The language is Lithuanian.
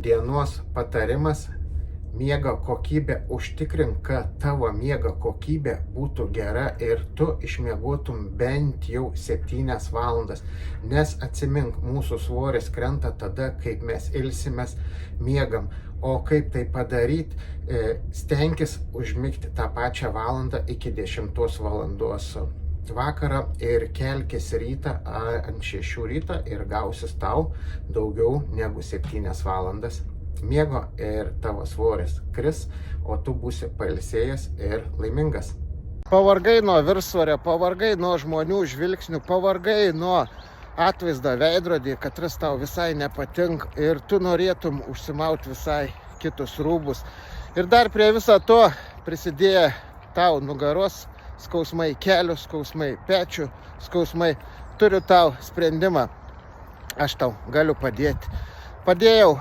Dienos patarimas – miego kokybė. Užtikrink, kad tavo miego kokybė būtų gera ir tu išmiegotum bent jau 7 valandas. Nes atsimink, mūsų svoris krenta tada, kaip mes ilsimės, miegam. O kaip tai padaryti, stenkis užmigti tą pačią valandą iki 10 valandos vakarą ir kelkis rytą ant 6 ryto ir gausis tau daugiau negu 7 valandas miego ir tavo svoris kris, o tu būsi pailsėjęs ir laimingas. Pavargai nuo viršsvorio, pavargai nuo žmonių žvilgsnių, pavargai nuo atvaizdo veidrodį, katras tau visai nepatinka ir tu norėtum užsimauti visai kitus rūbus. Ir dar prie viso to prisidėjo tau nugaros skausmai, kelių skausmai, pečių skausmai. Turiu tau sprendimą, aš tau galiu padėti. Padėjau